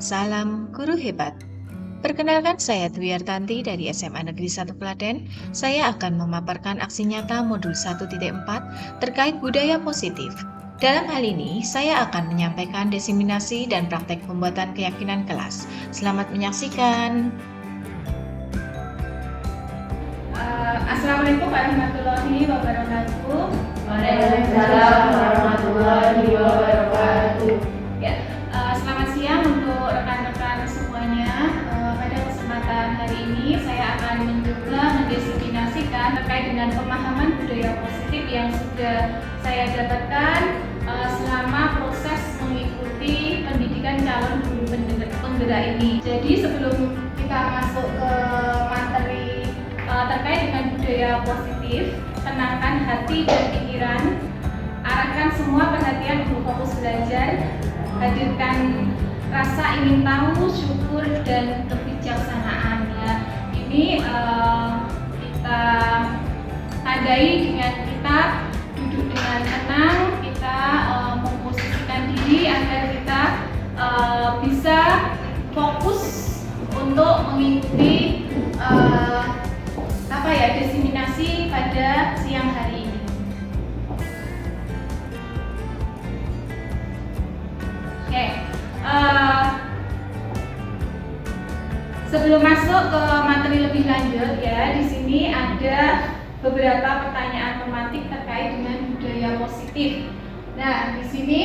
Salam Guru Hebat. Perkenalkan saya Dwi Artanti dari SMA Negeri 1 Klaten. Saya akan memaparkan aksi nyata modul 1.4 terkait budaya positif. Dalam hal ini, saya akan menyampaikan diseminasi dan praktek pembuatan keyakinan kelas. Selamat menyaksikan. Assalamualaikum warahmatullahi wabarakatuh. Waalaikumsalam warahmatullahi wabarakatuh. Ya, selamat siang untuk rekan-rekan semuanya. Pada kesempatan hari ini saya akan mencoba mendiseminasikan terkait dengan pemahaman budaya positif yang sudah saya dapatkan selama proses mengikuti pendidikan calon guru penggerak ini. Jadi sebelum kita masuk ke materi terkait dengan budaya positif, tenangkan hati dan pikiran, arahkan semua perhatian untuk fokus belajar, hadirkan rasa ingin tahu, syukur, dan kebijaksanaan. Ya, ini kita tandai dengan kita duduk dengan tenang, kita memposisikan diri agar kita bisa fokus untuk mengikuti diseminasi pada siang hari ini. Oke, sebelum masuk ke materi lebih lanjut ya, di sini ada beberapa pertanyaan tematik terkait dengan budaya positif. Nah, di sini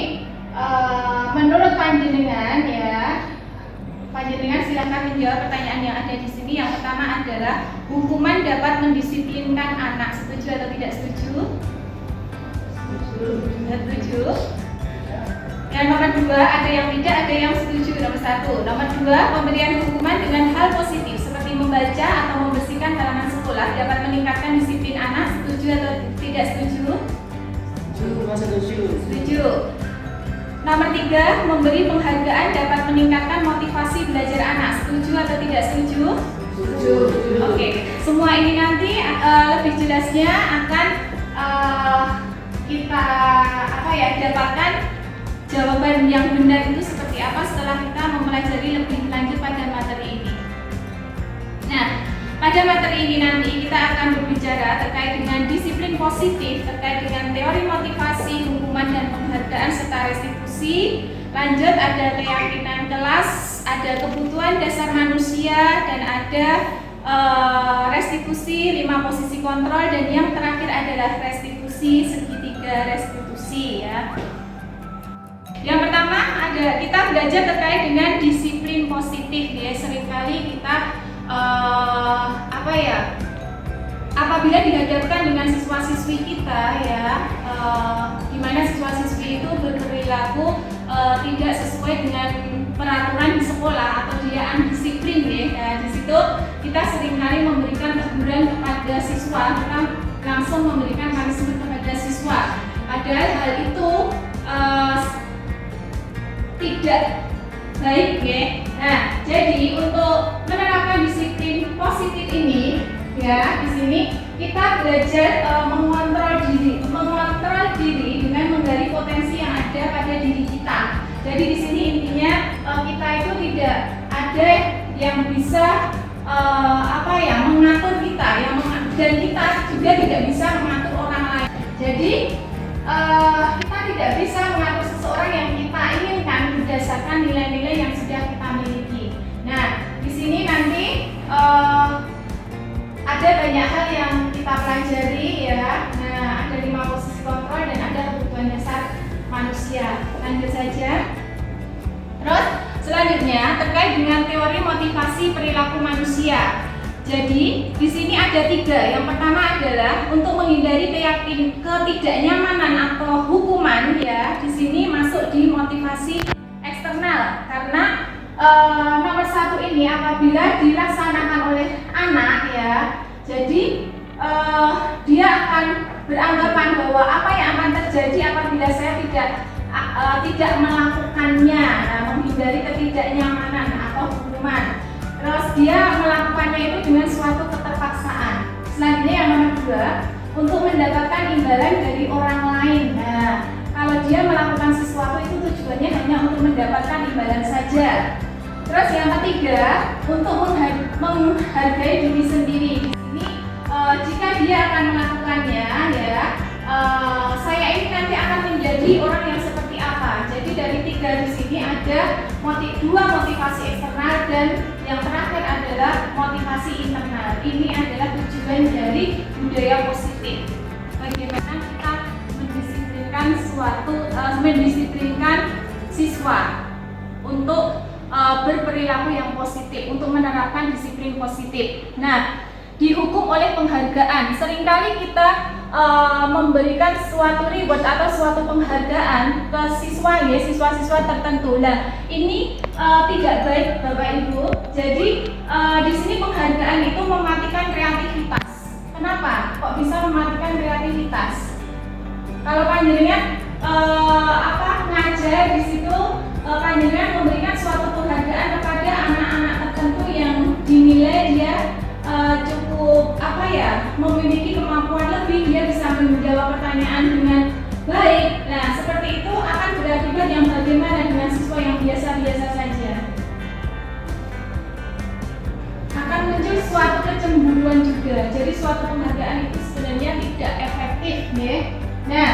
menurut panjenengan ya, panjenengan silakan menjawab pertanyaan yang ada di sini. Yang pertama adalah hukuman dapat mendisiplinkan anak. Setuju atau tidak setuju? Setuju. Yang nomor 2 ada yang tidak, ada yang setuju. Nomor 1. Nomor 2, pemberian hukuman dengan hal positif seperti membaca atau membersihkan halaman sekolah dapat meningkatkan disiplin anak. Setuju atau tidak setuju? Setuju. Setuju. Nomor 3, memberi penghargaan dapat meningkatkan motivasi belajar anak. Setuju atau tidak setuju? Setuju. Oke, semua ini nanti lebih jelasnya akan kita dapatkan jawaban yang benar itu seperti apa setelah kita mempelajari lebih lanjut pada materi ini. Nah, pada materi ini nanti kita akan berbicara terkait dengan disiplin positif, terkait dengan teori motivasi, hukuman dan penghargaan serta restitusi. Lanjut ada keyakinan kelas, ada kebutuhan dasar manusia, dan ada restitusi, 5 posisi kontrol, dan yang terakhir adalah restitusi segitiga restitusi ya. Yang pertama kita belajar terkait dengan disiplin positif ya. Seringkali kita apabila dihadapkan dengan siswa-siswi kita ya, di mana siswa-siswi itu berperilaku tidak sesuai dengan peraturan di sekolah atau dia undisiplin ya. Nah, di situ kita seringkali memberikan teguran kepada siswa, kita langsung memberikan punishment kepada siswa. Padahal hal itu tidak baik ya. Nah, jadi untuk menerapkan disiplin positif ini ya, di sini kita belajar mengontrol diri dengan menggali potensi yang ada pada diri kita. Jadi di sini intinya kita itu tidak ada yang bisa mengatur kita, dan kita juga tidak bisa mengatur orang lain. Jadi kita tidak bisa mengatur seseorang yang kita inginkan berdasarkan nilai-nilai yang sudah kita miliki. Nah, di sini nanti ada banyak hal yang kita pelajari ya. Nah, ada 5 posisi kontrol dan ada kebutuhan dasar manusia. Lanjut saja. Terus selanjutnya terkait dengan teori motivasi perilaku manusia. Jadi di sini ada 3. Yang pertama adalah untuk menghindari ketidaknyamanan atau hukuman ya. Di sini masuk di motivasi eksternal karena nomor 1 ini apabila dilaksanakan oleh anak ya, jadi dia akan beranggapan bahwa apa yang akan terjadi apabila saya tidak melakukannya. Nah, menghindari ketidaknyamanan atau hukuman. Terus dia melakukannya itu dengan suatu keterpaksaan. Selanjutnya yang nomor 2, untuk mendapatkan imbalan dari orang lain. Nah, kalau dia melakukan sesuatu itu tujuannya hanya untuk mendapatkan imbalan saja. Terus yang ketiga, untuk menghargai diri sendiri. Di sini jika dia akan melakukannya, ya, saya ini nanti akan menjadi orang yang seperti apa. Jadi dari tiga di sini ada dua motivasi eksternal dan yang terakhir adalah motivasi internal. Ini adalah tujuan dari budaya positif. Bagaimana kita mendisiplinkan siswa untuk berperilaku yang positif, untuk menerapkan disiplin positif. Nah, dihukum oleh penghargaan. Seringkali kita memberikan suatu reward atau suatu penghargaan ke siswa, ya, siswa-siswa tertentu. Nah, ini tidak baik, Bapak Ibu. Jadi di sini penghargaan itu mematikan kreativitas. Kenapa? Kok bisa mematikan kreativitas? Kalau panjenengan ngajar di situ, panjenengan memberikan suatu penghargaan kepada anak-anak tertentu yang dinilai dia cukup memiliki kemampuan lebih, dia bisa menjawab pertanyaan dengan baik. Nah, seperti itu akan berakibat yang bagaimana dengan siswa yang biasa-biasa saja? Akan muncul suatu kecemburuan juga. Jadi suatu penghargaan itu sebenarnya tidak efektif, ya. Nah,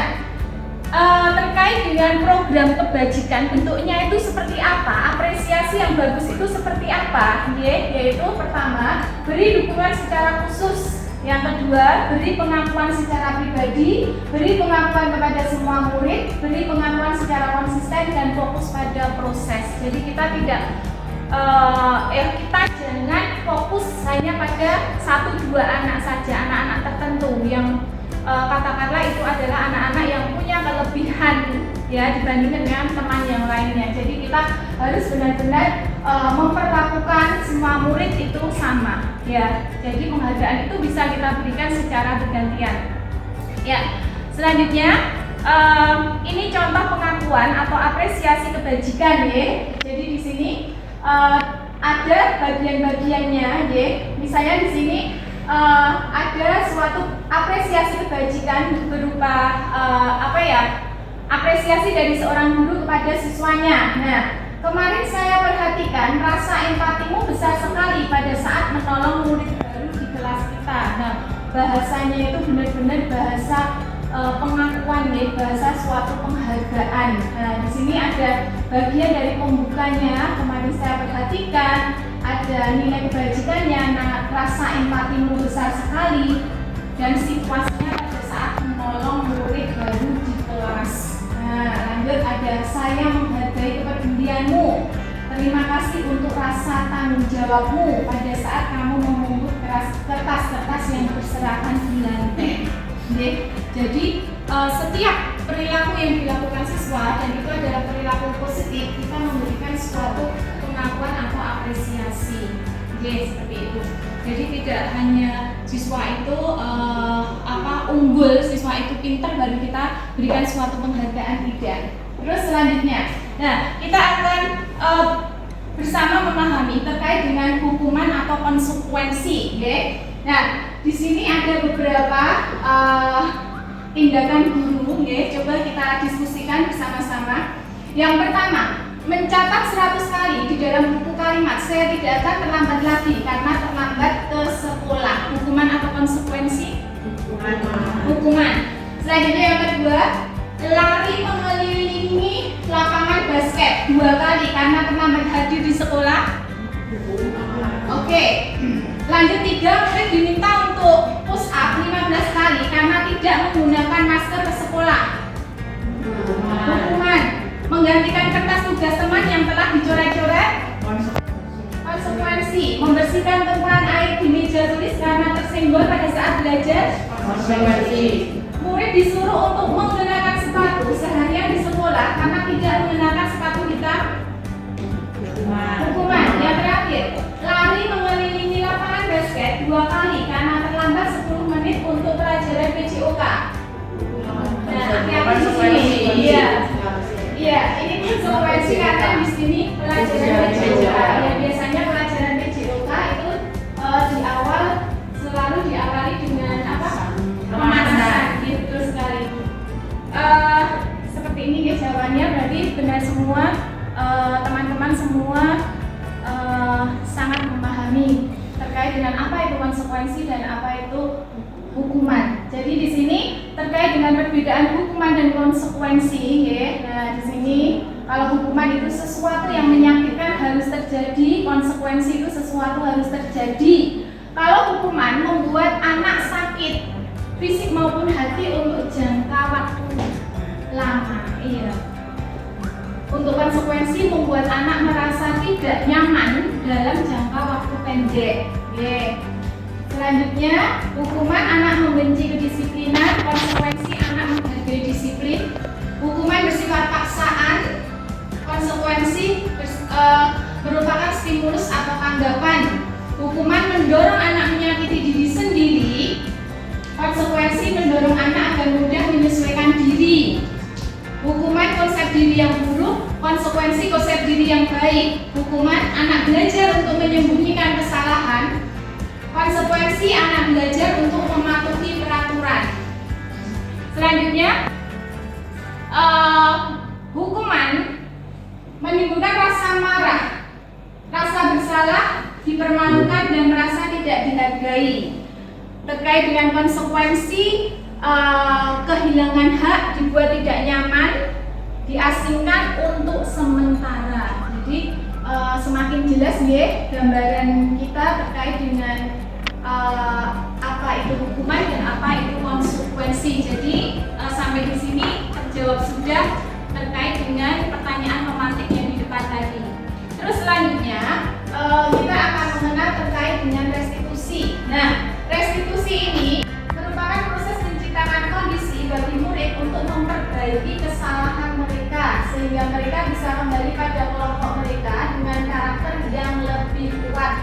terkait dengan program kebajikan, bentuknya itu seperti apa? Apresiasi yang bagus itu seperti apa? Yaitu pertama, beri dukungan secara khusus. Yang kedua, beri pengakuan secara pribadi, beri pengakuan kepada semua murid, beri pengakuan secara konsisten dan fokus pada proses. Jadi kita jangan fokus hanya pada 1-2 anak saja, anak-anak tertentu yang katakanlah itu adalah anak-anak yang punya kelebihan, ya, dibandingkan dengan teman yang lainnya. Jadi kita harus benar-benar memperlakukan semua murid itu sama, ya. Jadi penghargaan itu bisa kita berikan secara bergantian. Ya, selanjutnya ini contoh pengakuan atau apresiasi kebajikan, ya. Jadi di sini ada bagian-bagiannya, ya. Misalnya di sini ada suatu apresiasi kebajikan berupa apresiasi dari seorang guru kepada siswanya. Nah, kemarin saya perhatikan rasa empatimu besar sekali pada saat menolong murid baru di kelas kita. Nah, bahasanya itu benar-benar bahasa pengakuan, ya, bahasa suatu penghargaan. Nah, di sini ada bagian dari pembukanya. Kemarin saya perhatikan ada nilai kebajikannya. Nah, rasa empatimu besar sekali dan situasinya pada saat menolong murid baru di kelas. Nah, lanjut ada saya menghargai kepedulianmu. Terima kasih untuk rasa tanggung jawabmu pada saat kamu memungut kertas-kertas yang berserakan di lantai. Jadi setiap perilaku yang dilakukan siswa, dan itu adalah perilaku positif, kita memberikan suatu pengakuan atau apresiasi, seperti itu. Jadi tidak hanya siswa itu unggul, siswa itu pintar baru kita berikan suatu penghargaan, tidak. Terus selanjutnya, nah, kita akan bersama memahami terkait dengan hukuman atau konsekuensi, Nah, di sini ada beberapa tindakan guru, coba kita diskusikan bersama-sama. Yang pertama, mencatat 100 kali di dalam buku kalimat saya tidak akan terlambat lagi karena terlambat ke sekolah. Hukuman atau konsekuensi? Hukuman. Selanjutnya yang kedua, lari mengelilingi lapangan basket 2 kali karena terlambat hadir di sekolah. Oke. Lanjut 3, murid diminta untuk push up 15 kali karena tidak menggunakan masker ke sekolah. Hukuman. Menggantikan kertas tugas teman yang telah dicoret-coret. Konsekuensi. Membersihkan tumpukan air di meja tulis karena tersenggol pada saat belajar. Konsekuensi. Murid disuruh untuk menggunakan sepatu seharian di sekolah karena tidak menggunakan sepatu hitam. Hukuman. Yang terakhir, lari mengelilingi lapangan basket 2 kali karena terlambat 10 menit untuk pelajaran PJOK. Nah, hati-hati di sini. Iya, ini konsekuensi karena di sini pelajaran PJOK. Ya, biasanya pelajaran PJOK itu di awal selalu diawali dengan pemanasan, gitu sekali. Seperti ini, jawabannya berarti benar semua, teman-teman semua sangat memahami terkait dengan apa itu konsekuensi dan apa itu hukuman. Jadi di sini terkait dengan perbedaan hukuman dan konsekuensi, ya. Nah, di sini kalau hukuman itu sesuatu yang menyakitkan harus terjadi, konsekuensi itu sesuatu harus terjadi. Kalau hukuman membuat anak sakit fisik maupun hati untuk jangka waktu lama, iya. Untuk konsekuensi membuat anak merasa tidak nyaman dalam jangka waktu pendek. Yeah. Selanjutnya, hukuman anak membenci kedisiplinan, konsekuensi anak menghargai disiplin. Hukuman bersifat paksaan, konsekuensi merupakan stimulus atau tanggapan. Hukuman mendorong anak menyakiti diri sendiri, konsekuensi mendorong anak agar mudah menyesuaikan diri. Hukuman konsep diri yang buruk, konsekuensi konsep diri yang baik. Hukuman anak belajar untuk menyembunyikan kesalahan, konsekuensi anak belajar untuk mematuhi peraturan. Selanjutnya, hukuman menimbulkan rasa marah, rasa bersalah, dipermalukan dan merasa tidak dihargai. Terkait dengan konsekuensi, kehilangan hak, dibuat tidak nyaman, diasingkan untuk sementara. Jadi semakin jelas ya gambaran kita terkait dengan apa itu hukuman dan apa itu konsekuensi. Jadi sampai di sini terjawab sudah terkait dengan pertanyaan pemantik yang di depan tadi. Terus selanjutnya kita akan mengenal terkait dengan restitusi. Nah, restitusi ini merupakan proses menciptakan kondisi bagi murid untuk memperbaiki kesalahan mereka sehingga mereka bisa kembali pada kelompok mereka dengan karakter yang lebih kuat.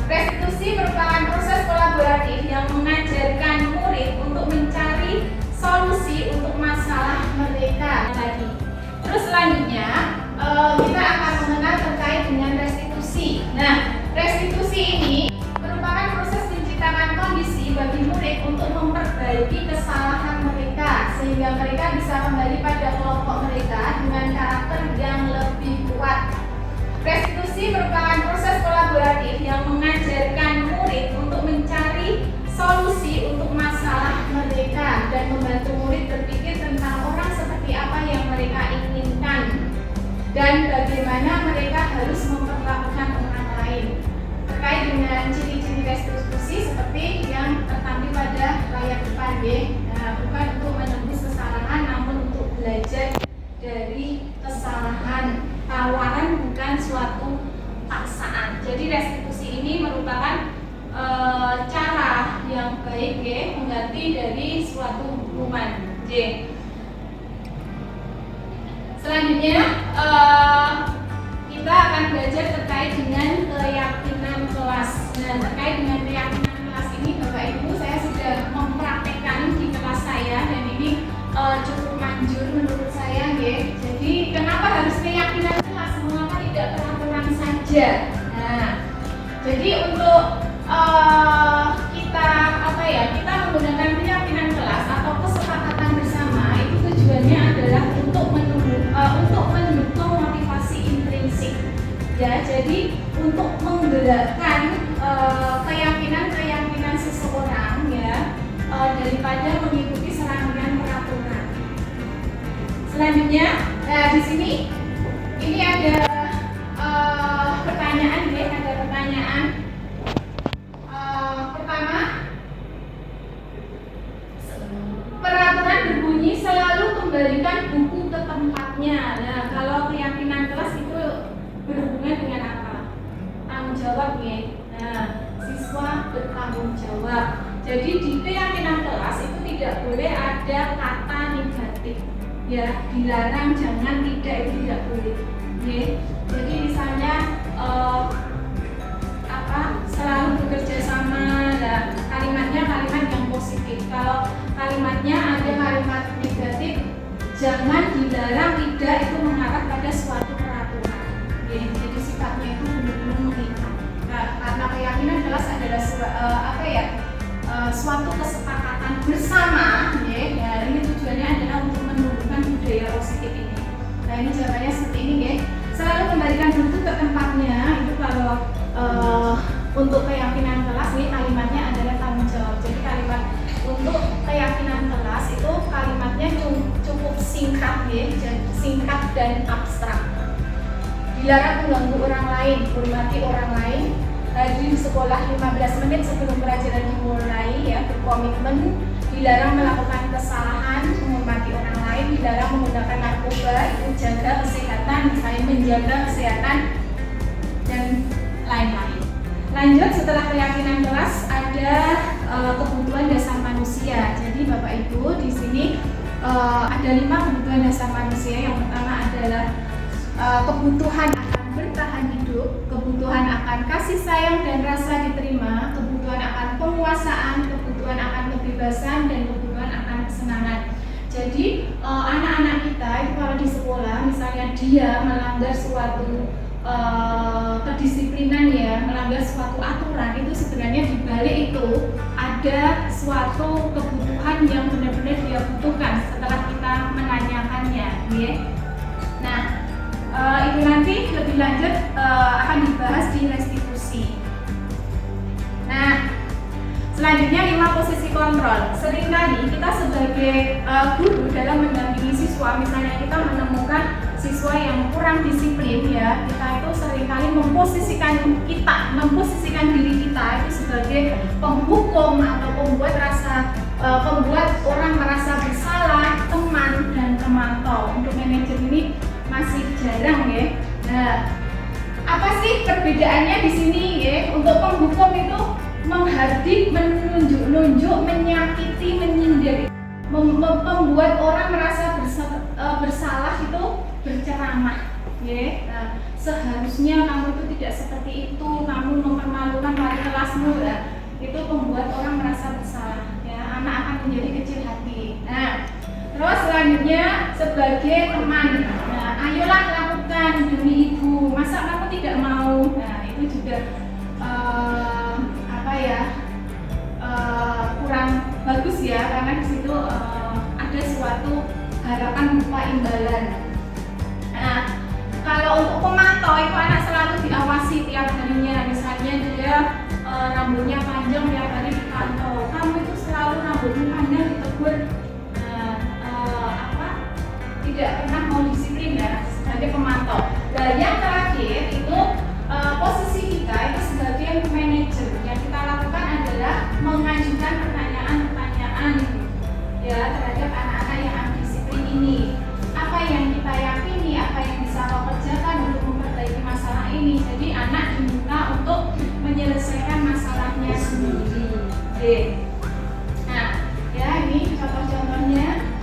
Restitusi merupakan proses kolaboratif yang mengajarkan murid untuk mencari solusi untuk masalah mereka tadi. Terus selanjutnya kita akan mengenal terkait dengan restitusi. Nah, restitusi ini merupakan proses menciptakan kondisi bagi murid untuk memperbaiki kesalahan mereka sehingga mereka bisa kembali pada kelompok mereka dengan karakter yang lebih kuat. Restitusi merupakan proses kolaboratif yang mengajarkan murid untuk mencari solusi untuk masalah mereka dan membantu murid berpikir tentang orang seperti apa yang mereka inginkan dan bagaimana mereka harus memperlakukan orang lain. Terkait dengan ciri-ciri restitusi seperti yang tertampil pada layar depan ya. Nah, bukan untuk menembus kesalahan namun untuk belajar dari kesalahan. Tawaran bukan suatu paksaan. Jadi restitusi ini merupakan cara yang baik ya, mengganti dari suatu hukuman. J. Selanjutnya kita akan belajar terkait dengan keyakinan kelas. Nah, terkait dengan keyakinan kelas ini Bapak Ibu saya sudah mempraktekkan di kelas saya dan ini cukup manjur menurut saya ya. Jadi kenapa harus keyakinan kelas? Mengapa tidak peraturan saja? Nah, jadi untuk kita menggunakan keyakinan kelas atau kesepakatan bersama itu tujuannya adalah untuk mendukung motivasi intrinsik. Ya, jadi untuk menggerakkan keyakinan seseorang ya daripada mengikuti serangkaian peraturan. Selanjutnya, di sini ini ada pertanyaan ya, ada pertanyaan. Pertama, peraturan berbunyi selalu kembalikan buku ke tempatnya. Nah, kalau keyakinan kelas itu berhubungan dengan apa? Tanggung jawab ya. Nah, siswa bertanggung jawab. Jadi di keyakinan kelas itu tidak boleh ada kata negatif. Ya, dilarang, jangan, tidak, itu tidak boleh. Ya. Jadi misalnya selalu bekerja sama. Nah, kalimatnya kalimat yang positif. Kalau kalimatnya ada kalimat negatif, jangan, dilarang, tidak, itu mengarah pada suatu peraturan. Ya, jadi sifatnya itu benar-benar mengikat. Nah, karena keyakinan kelas adalah suatu kesepakatan bersama. Ya, ini tujuannya adalah untuk menumbuhkan budaya positif ini. Nah, ini jawabannya seperti ini ya. Selalu kembalikan buku ke tempat untuk keyakinan kelas ini kalimatnya adalah tanggung jawab. Jadi kalimat untuk keyakinan kelas itu kalimatnya cukup singkat ya, singkat dan abstrak. Dilarang mengganggu orang lain, hormati orang lain, hadir di sekolah 15 menit sebelum pelajaran dimulai ya, berkomitmen. Dilarang melakukan kesalahan, menghormati orang lain, dilarang menggunakan narkoba, itu jaga kesehatan, misalnya menjaga kesehatan dan lain-lain. Lanjut, setelah keyakinan kelas ada kebutuhan dasar manusia. Jadi Bapak Ibu di sini ada 5 kebutuhan dasar manusia. Yang pertama adalah kebutuhan akan bertahan hidup, kebutuhan akan kasih sayang dan rasa diterima, kebutuhan akan penguasaan, kebutuhan akan kebebasan, dan kebutuhan akan kesenangan. Jadi anak-anak kita itu kalau di sekolah misalnya dia melanggar suatu kedisiplinan ya, melanggar suatu aturan, itu sebenarnya di balik itu ada suatu kebutuhan yang benar-benar dia butuhkan setelah kita menanyakannya ya. Nah, itu nanti lebih lanjut akan dibahas di restitusi. Nah, selanjutnya 5 posisi kontrol. Seringkali kita sebagai guru dalam mendampingi siswa, misalnya kita menemukan siswa yang kurang disiplin ya, kita itu seringkali memposisikan diri kita itu sebagai penghukum atau pembuat orang merasa bersalah, teman dan pemantau. Untuk manajer ini masih jarang ya. Nah, apa sih perbedaannya di sini ya? Untuk penghukum itu menghardik, menunjuk-nunjuk, menyakiti, menyindir, membuat orang merasa bersalah itu berceramah ya. Nah, seharusnya kamu itu tidak seperti itu, kamu mempermalukan wali kelasmu ya. Itu membuat orang merasa bersalah ya, anak akan menjadi kecil hati. Nah, terus selanjutnya sebagai teman, nah, ayolah lakukan demi ibu, masa kamu tidak mau? Nah, itu juga kurang bagus ya, karena di situ ada suatu harapan berupa imbalan. Nah, kalau untuk pemantau itu anak selalu diawasi tiap harinya, misalnya dia rambutnya panjang tiap hari dipantau, kamu itu selalu rambutnya panjang ditegur. Tidak pernah mau disiplin ya sebagai pemantau. Dan yang terakhir itu posisi kita itu sebagai manajer, yang kita lakukan adalah mengajukan pertanyaan-pertanyaan ya terhadap anak-anak yang undisiplin ini. Apa yang kita yakini, apa yang bisa kau kerjakan untuk memperbaiki masalah ini. Jadi anak diminta untuk menyelesaikan masalahnya sendiri. Oke. Nah, ya ini contoh-contohnya.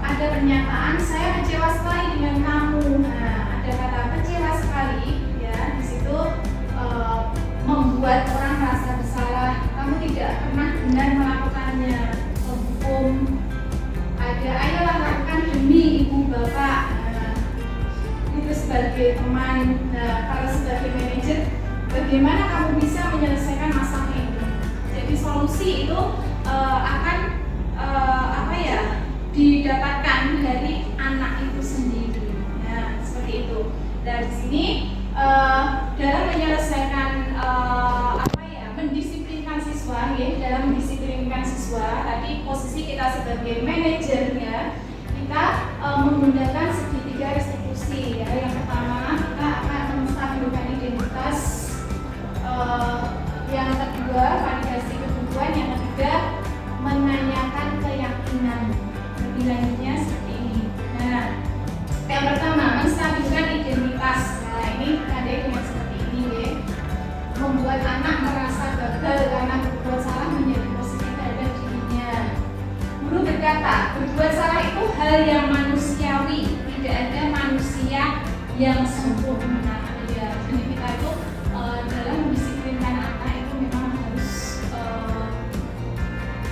Ada pernyataan, saya kecewa sekali dengan kamu. Nah, ada kata kecewa sekali ya, di situ membuat orang merasa bersalah. Kamu tidak pernah benar melakukannya. Hukum. Ada ayolah lakukan demi ibu bapak. Nah, itu sebagai teman. Nah, kalau sebagai manajer, bagaimana kamu bisa menyelesaikan masalah ini? Jadi solusi itu akan didapatkan dari anak itu sendiri. Nah, seperti itu. Dari sini dalam menyelesaikan mendisiplinkan siswa ya, dalam mendisiplinkan siswa tadi posisi kita sebagai manajernya, kita menggunakan segitiga restitusi ya. Yang pertama kita akan menstabilkan identitas, yang kedua validasi kebutuhan, yang ketiga menanyakan keyakinan. Selanjutnya seperti ini. Nah, yang pertama menstabilkan identitas. Nah, ini ada yang seperti ini ya. Membuat anak merasa gagal karena berbuat salah menjadi positif terhadap dirinya. Guru berkata, berbuat salah itu hal yang manusiawi, tidak ada manusia yang sempurna. Ya, jadi kita itu dalam mendisiplinkan anak itu memang harus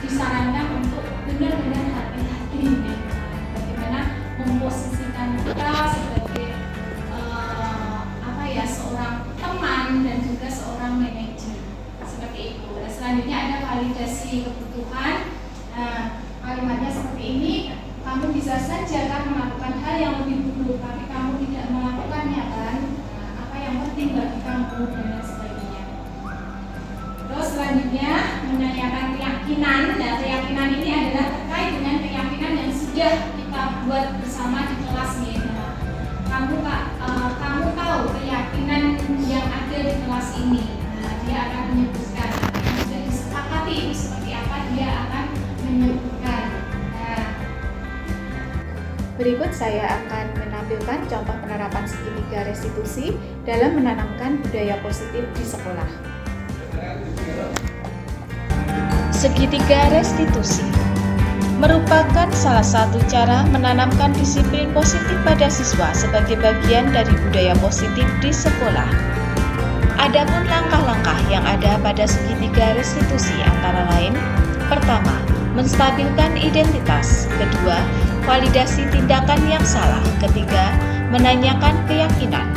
disarankan untuk benar-benar hati-hati ya. Bagaimana memposisikan kita sebagai seorang teman dan juga seorang manajer seperti itu. Dan selanjutnya ada validasi kebutuhan. Nah, kalimatnya seperti ini, kamu bisa saja kan melakukan hal yang lebih buruk, tapi kamu tidak melakukannya kan. Nah, apa yang penting bagi kamu dan lain sebagainya. keyakinan. Nah, keyakinan ini adalah terkait dengan keyakinan yang sudah kita buat bersama di kelas nih. Nah, kamu tahu keyakinan yang ada di kelas ini. Nah, dia akan menyebutkan yang sudah disepakati itu seperti apa, dia akan menyebutkan. Nah, berikut saya akan menampilkan contoh penerapan segitiga restitusi dalam menanamkan budaya positif di sekolah. Segitiga restitusi merupakan salah satu cara menanamkan disiplin positif pada siswa sebagai bagian dari budaya positif di sekolah. Adapun langkah-langkah yang ada pada segitiga restitusi antara lain: pertama, menstabilkan identitas; kedua, validasi tindakan yang salah; ketiga, menanyakan keyakinan.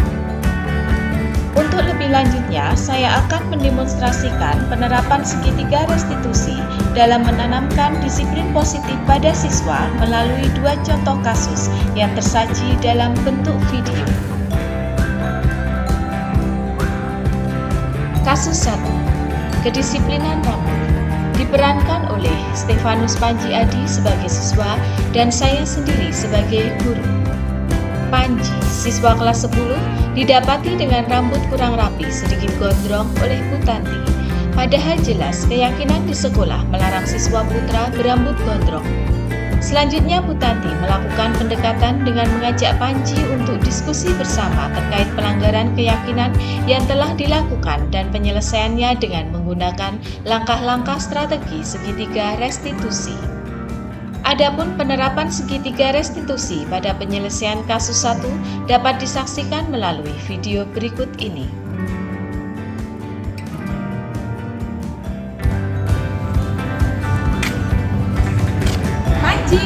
Untuk lebih lanjutnya, saya akan mendemonstrasikan penerapan segitiga restitusi dalam menanamkan disiplin positif pada siswa melalui dua contoh kasus yang tersaji dalam bentuk video. Kasus 1. Kedisiplinan rambut. Diperankan oleh Stefanus Panji Adi sebagai siswa dan saya sendiri sebagai guru. Panji, siswa kelas 10, didapati dengan rambut kurang rapi, sedikit gondrong oleh Bu Tanti. Padahal jelas keyakinan di sekolah melarang siswa putra berambut gondrong. Selanjutnya Bu Tanti melakukan pendekatan dengan mengajak Panji untuk diskusi bersama terkait pelanggaran keyakinan yang telah dilakukan dan penyelesaiannya dengan menggunakan langkah-langkah strategi segitiga restitusi. Adapun penerapan segitiga restitusi pada penyelesaian kasus 1 dapat disaksikan melalui video berikut ini. Panji,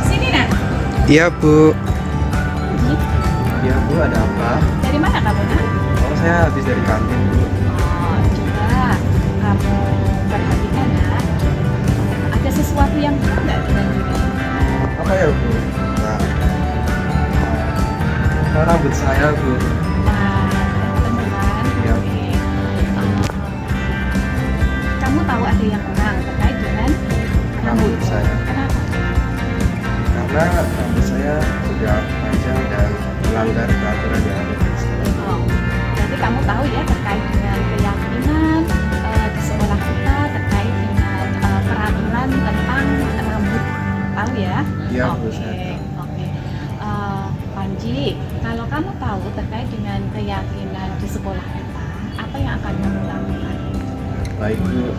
sini nak. Iya Bu. Panji, Iya Bu, ada apa? dari mana kamu nak? Oh, saya habis dari kantin Bu. Oh, coba kamu perhatikan ya. Ada sesuatu yang kurang nggak dengan diri? Apa ya Bu? Nah, rambut saya Bu. Nah, teman-teman, Iya. oke. Kamu tahu ada yang kurang terkait dengan Rambut saya. Kenapa? Karena rambut saya sudah panjang dan melanggar peraturan yang ada di sekolah. Oh, berarti kamu tahu ya terkait dengan keyakinan di sekolah kita terkait dengan peraturan tentang rambut, tahu ya? Iya, Bu, Oke, saya oke. Panji, kalau kamu tahu terkait dengan keyakinan di sekolah kita, apa yang akan kamu lakukan? Baik Bu,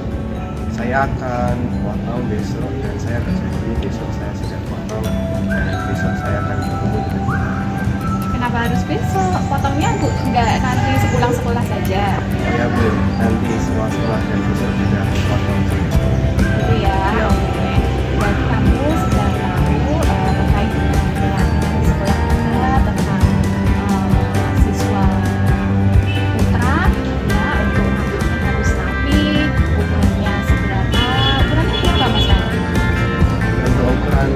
saya akan potong besok dan saya berjanji besok saya sudah potong dan besok saya akan bertemu dengan Bu. Kenapa harus besok? Potongnya Bu, nggak nanti sepulang sekolah saja? Ya Bu, nanti sekolah dan besok juga potong. Gitu ya? Iya. Oke. Berarti kamu sudah tahu terkait dengan keyakinan di sekolah kita tentang siswa putra ya, untuk rambutnya harus rapi, ukurannya seberapa? Ukurannya berapa Mas Rani? Untuk ukuran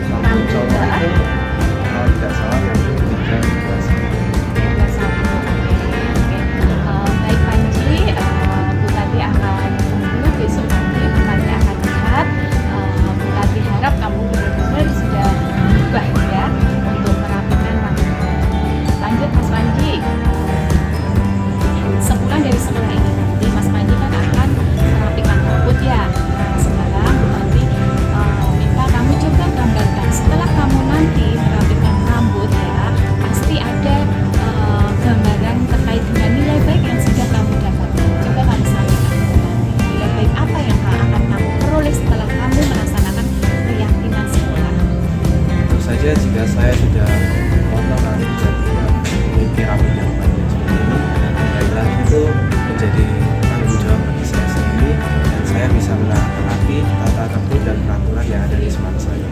rambut cowok itu kalau tidak salah yang 3 Baik Panji, Bu Tati akan tunggu besok nanti. Bu Tati akan lihat. Bu Tati harap kamu benar-benar sudah berubah ya untuk merapikan rambut. Lanjut Mas Panji. Sepulang dari sekolah ini nanti Mas Panji kan akan merapikan rambut ya. Nah, sekarang Bu Tati minta kamu coba gambarkan setelah kamu nanti merapikan rambut ya, pasti ada gambaran terkait dengan nilai baik yang sudah kamu dapatkan. Coba kamu sampaikan nilai baik apa yang akan kamu peroleh setelah kamu melaksanakan keyakinan sekolah. Tentu saja jika saya sudah potong rambut dan tidak memiliki rambut yang panjang seperti ini, baiklah itu menjadi tanggung jawab bagi saya sendiri dan saya bisa menaati tata tertib dan peraturan yang ada di sekolah saya.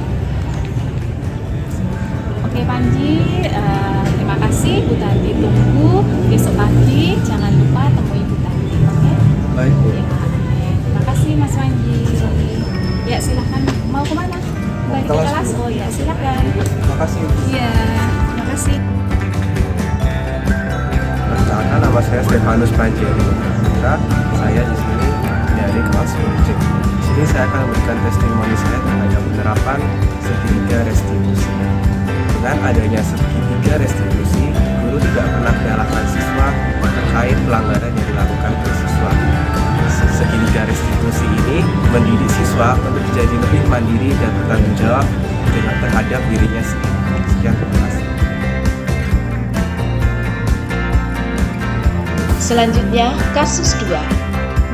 Oke Panji, terima kasih. Bu Tanti tunggu besok pagi. Jangan lupa temui Bu Tanti. Oke? Baik Bu. Ya, oke. Terima kasih Mas Panji. Ya silahkan. Mau kemana? Mau Balik ke kelas, kelas? Bu. Oh ya silahkan. Terima kasih. Iya, terima kasih. Perkenalkan, nama saya Stefanus Panji Adi. Saya di sini dari kelas 10C. sini saya akan memberikan testimoni saya terhadap penerapan segitiga restitusi. Dengan adanya segitiga restitusi, guru tidak pernah menyalahkan siswa terkait pelanggaran yang dilakukan oleh siswa. Segitiga restitusi ini mendidik siswa untuk menjadi lebih mandiri dan bertanggung jawab terhadap dirinya sendiri. Sekian, terima kasih. Selanjutnya, kasus 2.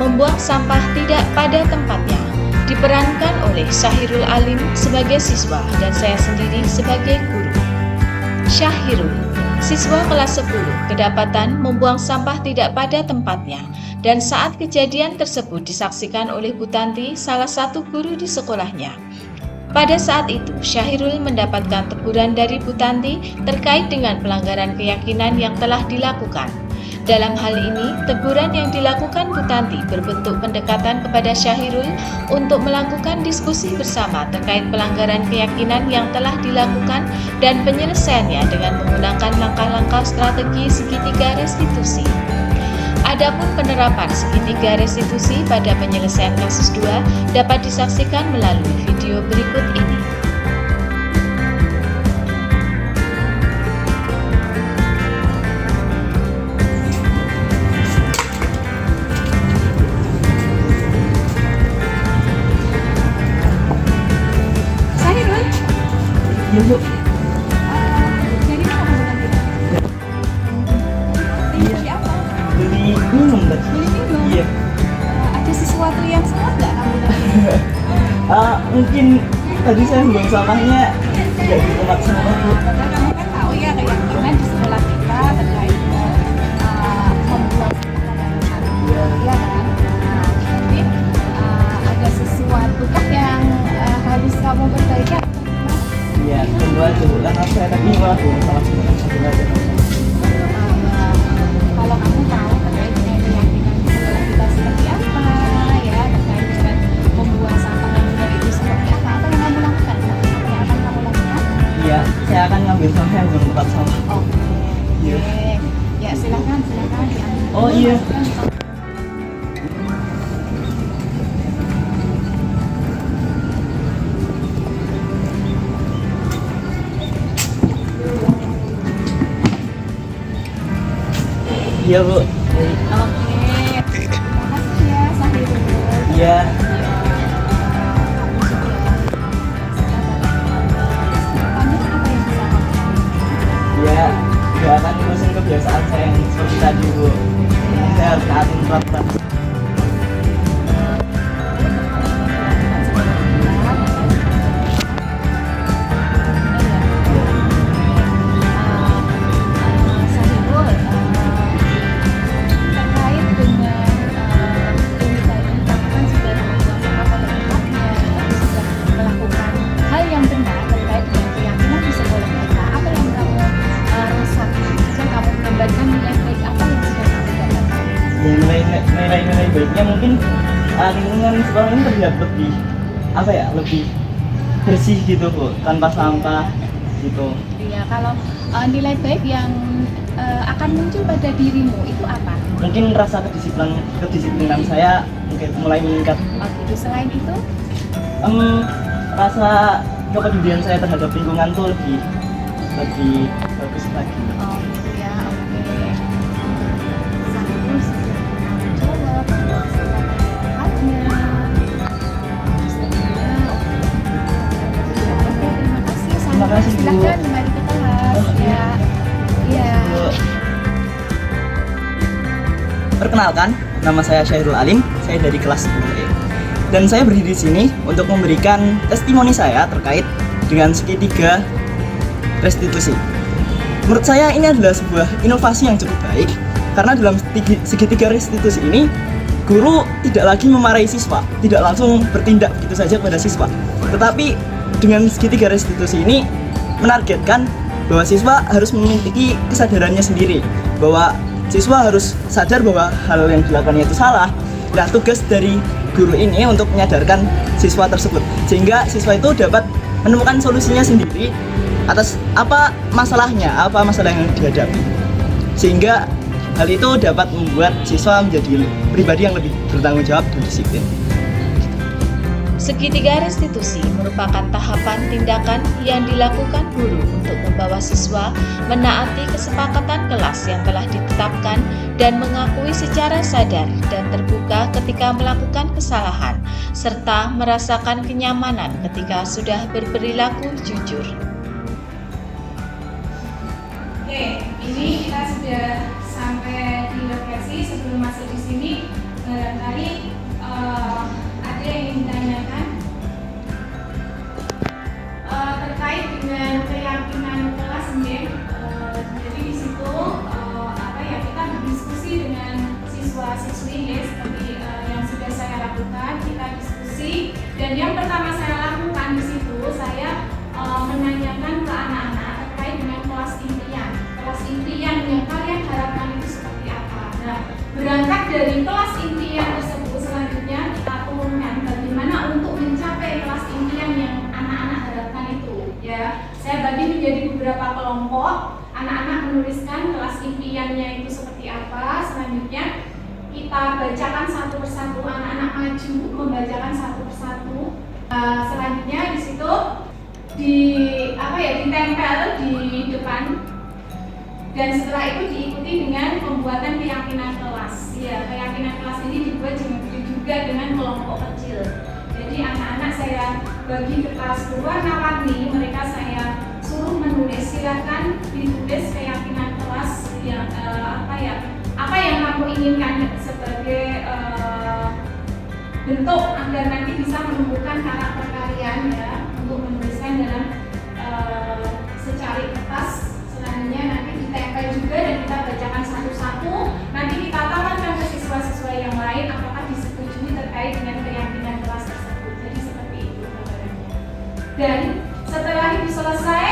Membuang sampah tidak pada tempatnya. Diperankan oleh Syahirul Alim sebagai siswa dan saya sendiri sebagai guru. Syahirul, siswa kelas 10, kedapatan membuang sampah tidak pada tempatnya. Dan saat kejadian tersebut disaksikan oleh Bu Tanti, salah satu guru di sekolahnya. Pada saat itu, Syahirul mendapatkan teguran dari Bu Tanti terkait dengan pelanggaran keyakinan yang telah dilakukan. Dalam hal ini, teguran yang dilakukan Bu Tanti berbentuk pendekatan kepada Syahirul untuk melakukan diskusi bersama terkait pelanggaran keyakinan yang telah dilakukan dan penyelesaiannya dengan menggunakan langkah-langkah strategi segitiga restitusi. Adapun penerapan segitiga restitusi pada penyelesaian kasus 2 dapat disaksikan melalui video berikut ini. Syahirul, Iya, Bu. jadi apa kamu nanti? Beli apa? Beli minum, Mbak. Beli minum? Iya. Ada sesuatu yang salah nggak kamu tadi? Mungkin tadi saya buang sampahnya tidak di tempat sampah, Bu. Karena kamu kan tahu ya keyakinan di sekolah kita terkait membuang sampah ya kan. Nah, jadi ada sesuatu kah yang harus kamu perbaiki? Iya, tunggu aja, Bu. Karena saya tadi malah buang salah satu aja. Kalau kamu tahu terkait dengan keyakinan di sekolah kita seperti apa ya, terkait dengan membuang sampah yang benar itu seperti apa yang kamu lakukan? Apa yang akan kamu lakukan? Iya, saya akan ngambil sampah yang buang tempat sampah. Oke. Iya. Ya silakan diambil. Oh, iya. Iya, Bu. Oke. Terima kasih ya Syahirul. Iya. Lanjut apa yang bisa kamu lakukan? Iya, nggak akan terusin kebiasaan saya yang seperti tadi, Bu. Saya harus taatin peraturan. Nilai-nilai baiknya mungkin lingkungan sekolah ini terlihat lebih lebih bersih gitu, Bu, tanpa sampah gitu. Iya, kalau nilai baik yang akan muncul pada dirimu itu apa? Mungkin rasa kedisiplinan saya mungkin mulai meningkat. Oh gitu. Selain itu? Rasa kepedulian saya terhadap lingkungan tuh lebih bagus lagi. Oh gitu ya, oke. Terus jawab Terima kasih, Bu. Silakan kembali ke kelas ya. Iya. Perkenalkan, nama saya Syahirul Alim, saya dari kelas 10E. Dan saya berdiri di sini untuk memberikan testimoni saya terkait dengan segitiga restitusi. Menurut saya ini adalah sebuah inovasi yang cukup baik, karena dalam segitiga restitusi ini, guru tidak lagi memarahi siswa, tidak langsung bertindak begitu saja pada siswa. Tetapi dengan segitiga restitusi ini menargetkan bahwa siswa harus memiliki kesadarannya sendiri, bahwa siswa harus sadar bahwa hal yang dilakukannya itu salah. Nah, tugas dari guru ini untuk menyadarkan siswa tersebut, sehingga siswa itu dapat menemukan solusinya sendiri atas apa masalahnya, apa masalah yang dihadapi, sehingga hal itu dapat membuat siswa menjadi pribadi yang lebih bertanggung jawab dan disiplin. Segitiga restitusi merupakan tahapan tindakan yang dilakukan guru untuk membawa siswa menaati kesepakatan kelas yang telah ditetapkan dan mengakui secara sadar dan terbuka ketika melakukan kesalahan, serta merasakan kenyamanan ketika sudah berperilaku jujur. Oke, ini kita sudah sampai di lokasi. Sebelum masuk di sini, barangkali ada yang ingin ditanyakan terkait dengan keyakinan kelas nih. Jadi di situ kita berdiskusi dengan siswa-siswi ya, seperti yang sudah saya lakukan. Kita diskusi, dan yang pertama saya lakukan di situ saya menanyakan ke anak-anak terkait dengan kelas impian yang kalian harapkan itu seperti apa. Nah, berangkat dari kelas impian tersebut, selanjutnya kita turunkan bagaimana untuk mencapai kelas impian yang anak-anak harapkan itu. Ya, saya bagi menjadi beberapa kelompok. Anak-anak menuliskan kelas impiannya itu seperti apa. Selanjutnya kita bacakan satu persatu. Anak-anak maju membacakan satu persatu. Selanjutnya di situ ditempel di depan. Dan setelah itu diikuti dengan pembuatan keyakinan kelas. Ya, keyakinan kelas ini dibuat juga dengan kelompok kecil. Jadi anak-anak saya bagi kertas berwarna-warni, mereka saya suruh menulis. Silakan ditulis keyakinan kelas yang apa yang kamu inginkan sebagai bentuk agar nanti bisa menumbuhkan karakter kalian ya, untuk menuliskan dalam secari kertas. Selanjutnya nanti ditempel juga dan kita bacakan satu-satu. Nanti kita tawarkan ke siswa-siswa yang lain apakah disetujui terkait dengan keyakinan kelas tersebut. Jadi seperti itu gambarannya. Dan setelah itu selesai,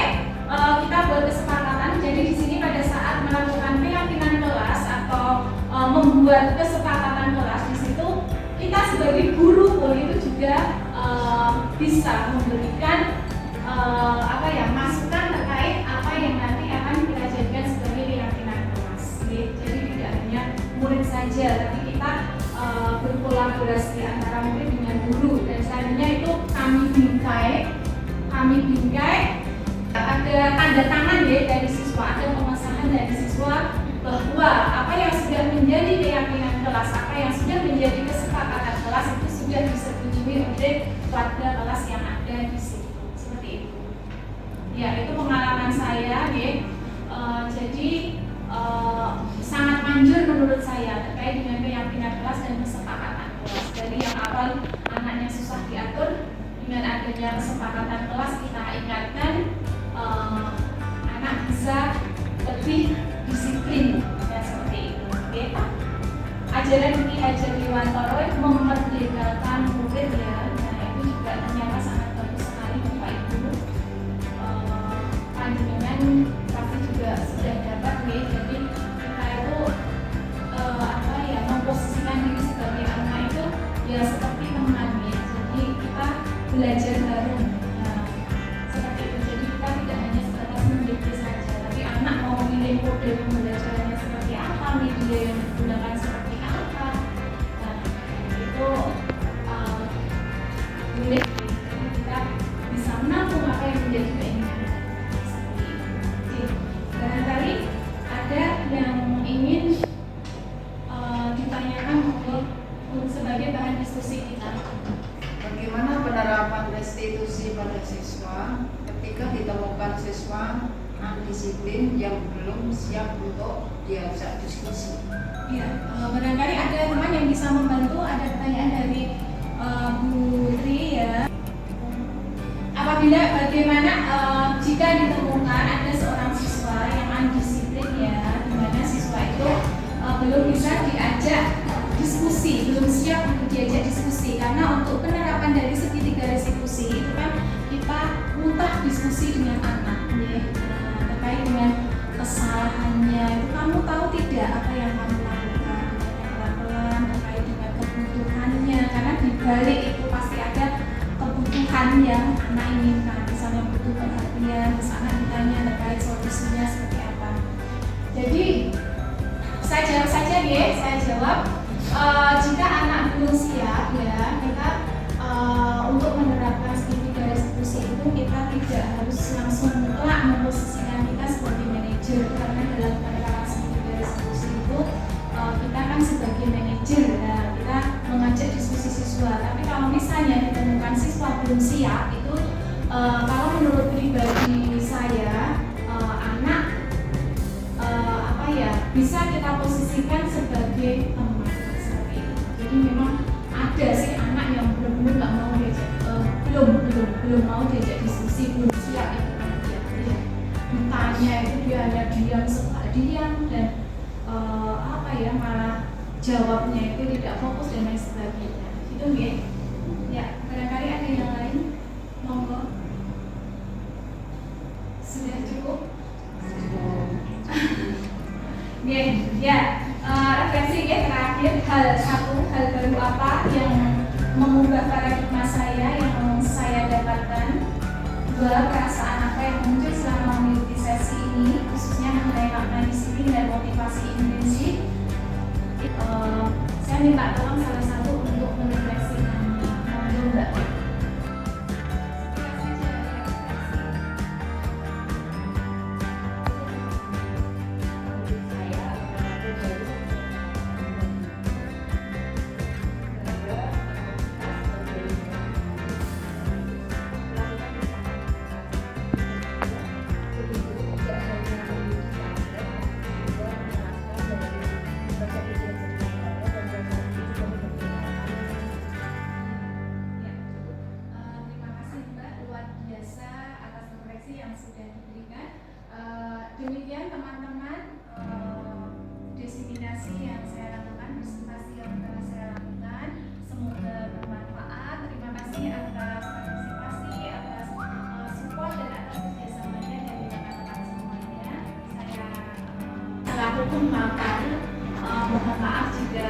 kita buat kesepakatan. Jadi di sini pada saat melakukan keyakinan kelas atau membuat kesepakatan kelas, di situ kita sebagai guru pun itu juga bisa memberikan masukan terkait apa yang nanti akan kita jadikan sebagai keyakinan kelas. Jadi tidak hanya murid saja, tapi kita berkolaborasi antara murid dengan guru. Dan selanjutnya itu kami bingkai, ada tanda tangan ya dari siswa, ada pengesahan dari siswa bahwa apa yang sudah menjadi keyakinan kelas, apa yang sudah menjadi kesepakatan kelas itu sudah disetujui oleh warga kelas yang ada di situ. Seperti itu. Ya, itu pengalaman saya, ya. Jadi sangat manjur menurut saya terkait dengan keyakinan kelas dan kesepakatan kelas. Dari yang awal anaknya susah diatur, dengan adanya kesepakatan kelas kita ingatkan anak bisa lebih disiplin, ya seperti itu. Oke, ajaran Ki Hajar Dewantara memerdekakan murid ya. Nah, itu juga ternyata sangat bagus sekali Bapak Ibu. Panjenengan pasti juga sudah dapat nih. Jadi kita itu memposisikan diri sebagai anak itu ya seperti teman ya. Jadi kita belajar bareng. Nah, seperti itu. Jadi kita tidak hanya sebatas mendikte saja, tapi anak mau memilih model pembelajarannya seperti apa, media yang digunakan seperti apa. Nah, itu boleh kita bisa menampung apa yang menjadi keinginan. Seperti itu. Oke. Barangkali ada yang ingin ditanyakan untuk sebagai bahan diskusi kita. Bagaimana penerapan restitusi pada siswa ketika ditemukan siswa non-disiplin yang belum siap untuk diajak diskusi? Ya, barangkali ada teman yang bisa membantu. Ada pertanyaan dari Bu Tri ya. Apabila bagaimana jika ditemukan ada seorang siswa yang non-disiplin ya, di mana siswa itu belum bisa diajak diskusi, belum siap untuk diajak diskusi, karena untuk penerapan dari segitiga restitusi itu kan kita mutlak diskusi dengan anak ya, terkait dengan kesalahannya. Itu kamu tahu tidak apa yang kamu lakukan, pelan-pelan terkait dengan kebutuhannya, karena di balik itu pasti ada kebutuhan yang anak inginkan. Misalnya butuh perhatian, terus anak ditanya terkait solusinya seperti apa. Jadi saya jawab saja ya, jika anak belum siap ya, kita untuk langsung mutlak memposisikan kita sebagai manajer, karena dalam penerapan segitiga restitusi itu kita kan sebagai manajer, nah, kita mengajak diskusi siswa. Tapi kalau misalnya ditemukan siswa belum siap, itu kalau menurut pribadi saya anak bisa kita posisikan sebagai teman seperti itu. Jadi memang ada sih anak yang benar-benar nggak mau diajak, belum mau diajak diskusi, belum siap itu kan dia. Ditanya itu dia hanya diam, suka diam, dan malah jawabnya itu tidak fokus dan lain sebagainya. Itu ya. Barangkali ada yang lain, monggo. Sudah cukup? Referensi terakhir, hal baru apa yang mengubah paradigma saya yang saya dapatkan, perasaan apa yang muncul selama mengikuti sesi ini, khususnya mengenai makna disiplin dan motivasi intrinsik. Saya minta tolong salah satu untuk merefleksikannya. Monggo Mbak. Demikian teman-teman, diseminasi yang saya lakukan, presentasi yang telah saya lakukan, semoga bermanfaat. Terima kasih atas partisipasi, atas support dan atas kerjasamanya dari rekan-rekan semuanya. Saya selaku makan, mohon maaf jika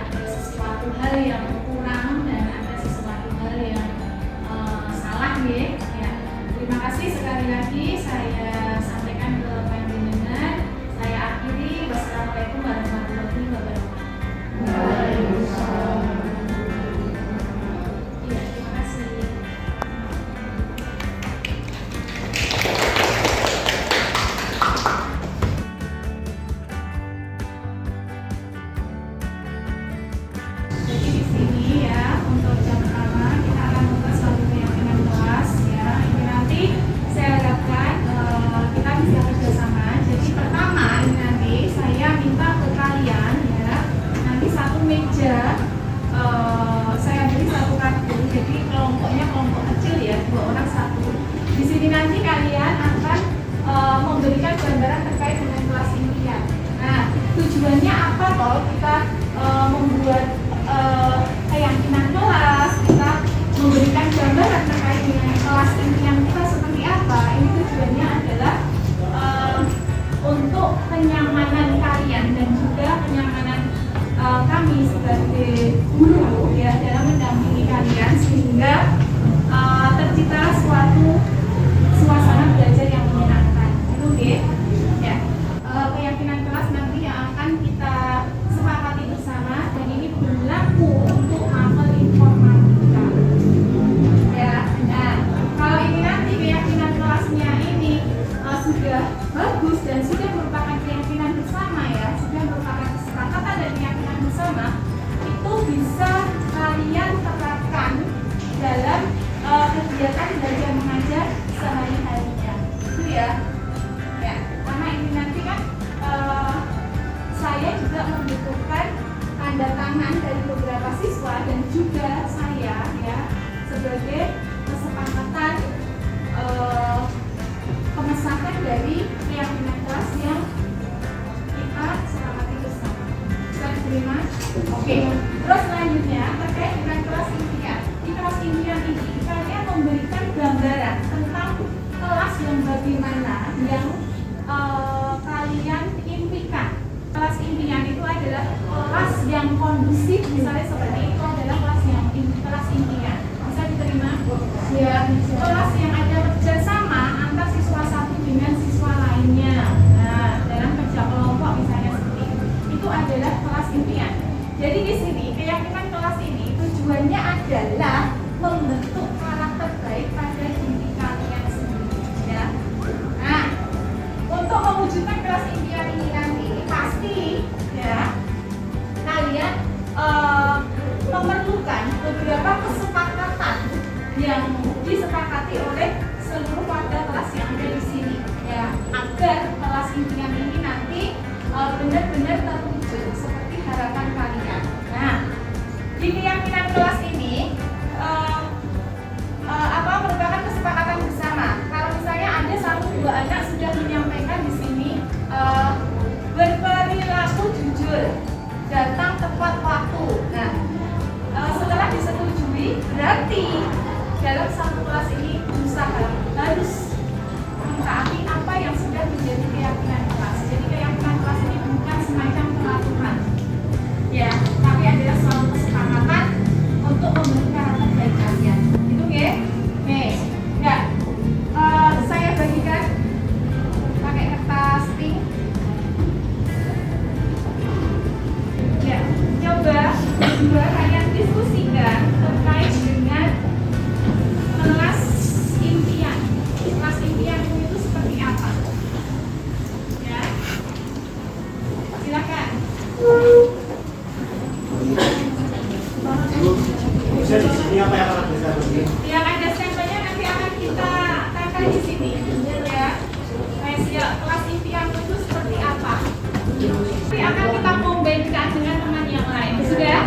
ada sesuatu hal yang kurang dan ada sesuatu hal yang salah ya. Terima kasih sekali lagi saya sampaikan ke panjenengan. Saya akhiri. Wassalamualaikum warahmatullahi wabarakatuh. Waalaikumsalam. Iya, terima kasih. Jadi di sini ya, untuk jam pertama kita akan membahas suatu keyakinan kelas ya. Ini nanti saya harapkan kita bisa kerjasama. Jadi pertama ini nanti saya minta ke kalian ya, nanti satu meja saya beri satu kartu. Jadi kelompoknya kelompok kecil ya, 2 orang satu. Di sini nanti kalian akan memberikan gambaran terkait dengan kelas impian. Nah, tujuannya apa toh kita membuat keyakinan kelas, kita memberikan gambaran terkait dengan kelas impian kita seperti apa. Ini tujuannya adalah untuk kenyamanan kalian dan juga kenyamanan kami sebagai guru ya dalam mendampingi kalian, sehingga tercipta suatu suasana belajar yang menyenangkan. Itu ya. Keyakinan kelas nanti yang akan kita sepakati bersama, dan ini berlaku untuk mapel informatika ya. Nah, kalau ini nanti keyakinan kelasnya ini sudah bagus dan sudah merupakan keyakinan bersama ya, sudah merupakan kesepakatan dan keyakinan bersama, itu bisa kalian terapkan dalam kegiatan belajar mengajar sehari-harinya. Itu ya. Karena ini nanti kan saya juga membutuhkan tanda tangan dari beberapa siswa dan juga saya ya, sebagai kesepakatan pengesahan dari keyakinan kelas yang kita sepakati bersama. Bisa diterima? Oke. Terus selanjutnya terkait dengan kelas impian. Di kelas impian ini kalian memberikan gambaran tentang kelas yang bagaimana yang kalian impikan. Kelas impian itu adalah kelas yang kondusif, misalnya seperti itu adalah kelas impian. Bisa diterima? Ya. Kelas yang ada kerjasama antar siswa satu dengan siswa lainnya. Nah, dalam kerja kelompok misalnya seperti itu adalah kelas impian. Jadi di sini keyakinan kelas ini tujuannya adalah membentuk karakter baik pada diri kalian sendiri. Ya. di keyakinan kelas ini merupakan kesepakatan bersama. Kalau misalnya ada 1-2 anak sudah menyampaikan di sini berperilaku jujur, datang tepat waktu. Nah, setelah disetujui, berarti dalam satu kelas ini berusaha harus mentaati apa yang sudah menjadi keyakinan kelas. Jadi keyakinan kelas ini bukan semacam peraturan, ya, tapi adalah suatu kesepakatan untuk membentuk karakter baik kalian. Itu oke? Oke. Ya, saya bagikan pakai kertas pink. Ya, coba kalian diskusikan terkait dengan kelas impian. Kelas impianmu itu seperti apa? Ya, silakan. Bisa di sini apa yang akan bisa begini? Yang ada stempelnya nanti akan kita tempel di sini, ya. Rahasia kelas impianmu itu seperti apa? Nanti akan kita kombinasikan dengan teman yang lain. Sudah?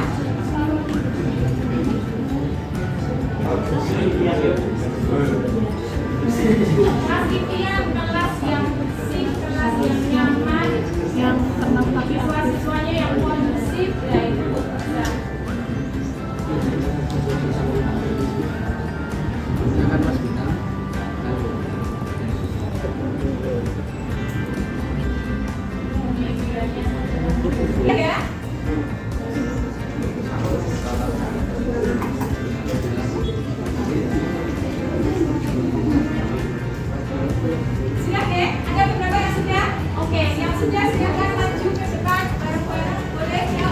Kelas impian, kelas yang bersih, kelas yang nyaman, yang siswa-siswanya yang kondusif, ya itu bisa. Ya. Sudah ya? Ada beberapa yang sudah? Oke, yang sudah silakan maju ke depan bareng-bareng. Boleh ya?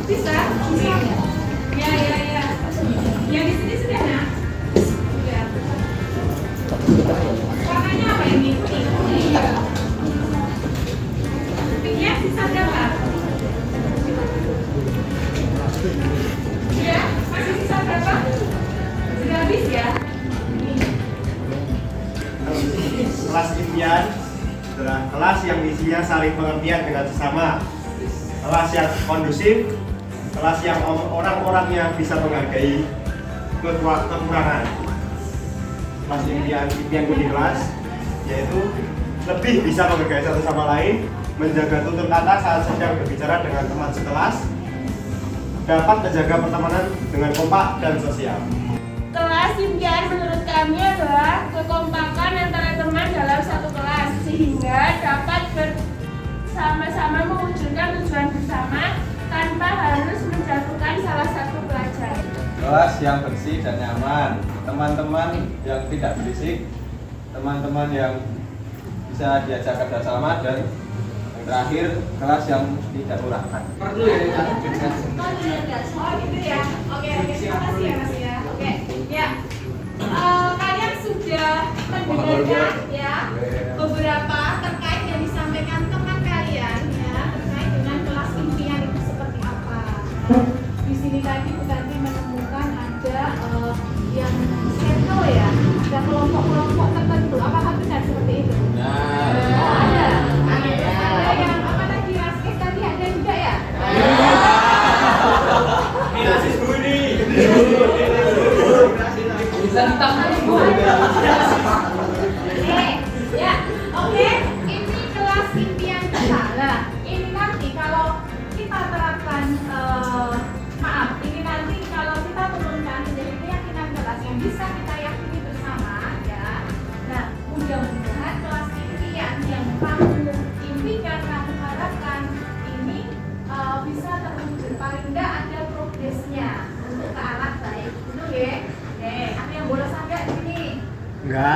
Bisa? Ya. Yang di sini sudah, nah? Sudah. Warnanya apa ini? Pink. Pinknya sisa berapa? Ya, masih sisa berapa? Sudah habis ya? Kelas impian adalah kelas yang isinya saling pengertian dengan sesama, kelas yang kondusif, kelas yang orang-orangnya bisa menghargai kekurangan. Kelas impianku di kelas yaitu lebih bisa menghargai satu sama lain, menjaga tutur kata saat sedang berbicara dengan teman sekelas, dapat menjaga pertemanan dengan kompak dan sosial. Kelas impian menurut kami adalah kekompakan antara teman dalam satu kelas sehingga dapat bersama-sama mewujudkan tujuan bersama tanpa harus menjatuhkan salah satu pelajar. Kelas yang bersih dan nyaman, teman-teman yang tidak berisik, teman-teman yang bisa diajak kerjasama, dan yang terakhir kelas yang tidak murahan. Oh gitu ya. Oke, terima kasih ya Mas ya. Oke, ya. Kalian sudah mendengarkan ya beberapa terkait yang disampaikan teman kalian ya terkait dengan kelas impian itu seperti apa. Di sini tadi Bu Tanti menemukan ada yang circle ya, ada kelompok-kelompok tertentu. Apakah benar seperti itu? Ada. Ada yang apa tadi Mas Kes tadi ada juga ya? Oke, ini kelas impian kita. Nah, ini nanti kalau kita terapkan, ini